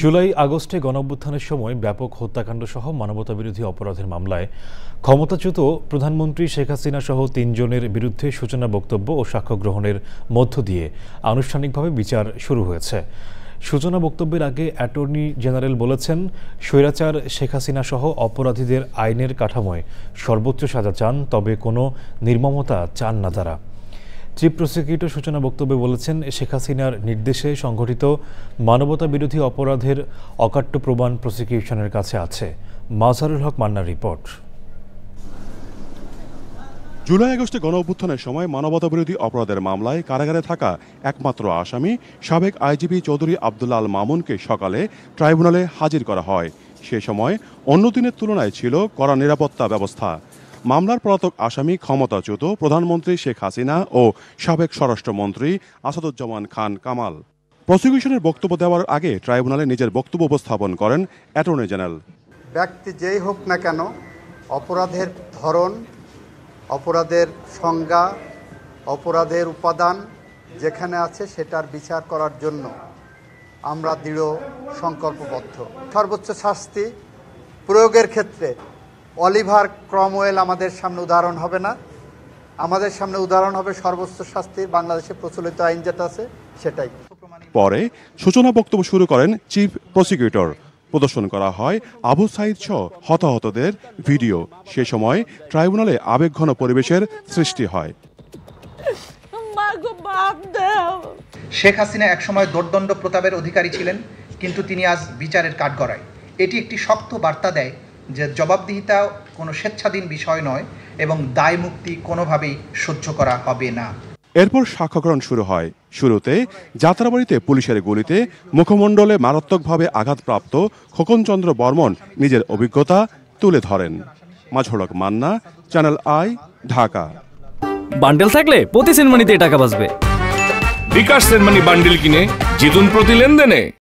জুলাই আগস্টে গণঅভ্যুত্থানের সময় ব্যাপক হত্যাকাণ্ডসহ মানবতাবিরোধী অপরাধের মামলায় ক্ষমতাচ্যুত প্রধানমন্ত্রী শেখ হাসিনা সহ ৩ জনের বিরুদ্ধে সূচনা বক্তব্য ও সাক্ষ্য গ্রহণের মধ্য দিয়ে আনুষ্ঠানিকভাবে বিচার শুরু হয়েছে। সূচনা বক্তব্যের আগে অ্যাটর্নি জেনারেল বলেছেন, স্বৈরাচার শেখ হাসিনা সহ অপরাধীদের আইনের কাঠামোয় সর্বোচ্চ সাজা চান, তবে কোনো নির্মমতা চান না তারা। চিফ প্রসিকিউটর সূচনা বক্তব্যে বলেছেন, শেখ হাসিনার নির্দেশে সংঘটিত মানবতাবিরোধী অপরাধের অকাট্য প্রমাণ প্রসিকিউশনের কাছে আছে। মাজহারুল হক মান্নার রিপোর্ট। জুলাই আগস্টে গণঅভ্যুত্থানের সময় মানবতাবিরোধী অপরাধের মামলায় কারাগারে থাকা একমাত্র আসামি সাবেক আইজিপি চৌধুরী আবদুল্লাহ আল মামুনকে সকালে ট্রাইব্যুনালে হাজির করা হয়। সে সময় অন্য দিনের তুলনায় ছিল কড়া নিরাপত্তা ব্যবস্থা। মামলার পলাতক আসামি ক্ষমতাচ্যুত প্রধানমন্ত্রী শেখ হাসিনা ও সাবেক স্বরাষ্ট্রমন্ত্রী আসাদুজ্জামান খান কামাল। প্রসিকিউশনের বক্তব্য দেওয়ার আগে ট্রাইব্যুনালে নিজের বক্তব্য উপস্থাপন করেন অ্যাটর্নি জেনারেল। ব্যক্তি যেই হোক না কেন, অপরাধের ধরন, অপরাধের সংজ্ঞা, অপরাধের উপাদান যেখানে আছে সেটার বিচার করার জন্য আমরা দৃঢ় সংকল্পবদ্ধ। সর্বোচ্চ শাস্তি প্রয়োগের ক্ষেত্রে অলিভার ক্রমওয়েল আমাদের সামনে উদাহরণ হবে না, আমাদের সামনে উদাহরণ হবে সর্বোচ্চ শাস্তির বাংলাদেশে প্রচলিত আইন যেটা আছে সেটাই। পরে সূচনা বক্তব্য শুরু করেন চিফ প্রসিকিউটর। প্রদর্শন করা হয় আবু সাঈদ সহ হতাহতদের ভিডিও। সে সময় ট্রাইব্যুনালে আবেগঘন পরিবেশের সৃষ্টি হয়। শেখ হাসিনা একসময় দোর্দণ্ড প্রতাপের অধিকারী ছিলেন, কিন্তু তিনি আজ বিচারের কাঠগড়ায়। এটি একটি শক্ত বার্তা দেয় যে জবাবদিহিতা কোনো স্বেচ্ছাধীন বিষয় নয় এবং দায় মুক্তি কোনোভাবেই সহ্য করা হবে না। এরপর সাক্ষ্যগ্রহণ শুরু হয়। শুরুতে যাত্রাবাড়িতে পুলিশের গুলিতে মুখমণ্ডলে মারাত্মকভাবে আঘাতপ্রাপ্ত খোকনচন্দ্র বর্মন নিজের অভিজ্ঞতা তুলে ধরেন। Mazharul Haque Manna, channel I, Dhaka. Bundle থাকলে প্রতি সেনমানিতে টাকা বাঁচবে। বিকাশ সেনমানি বান্ডেল কিনে জিতুন প্রতি লেনদেনে।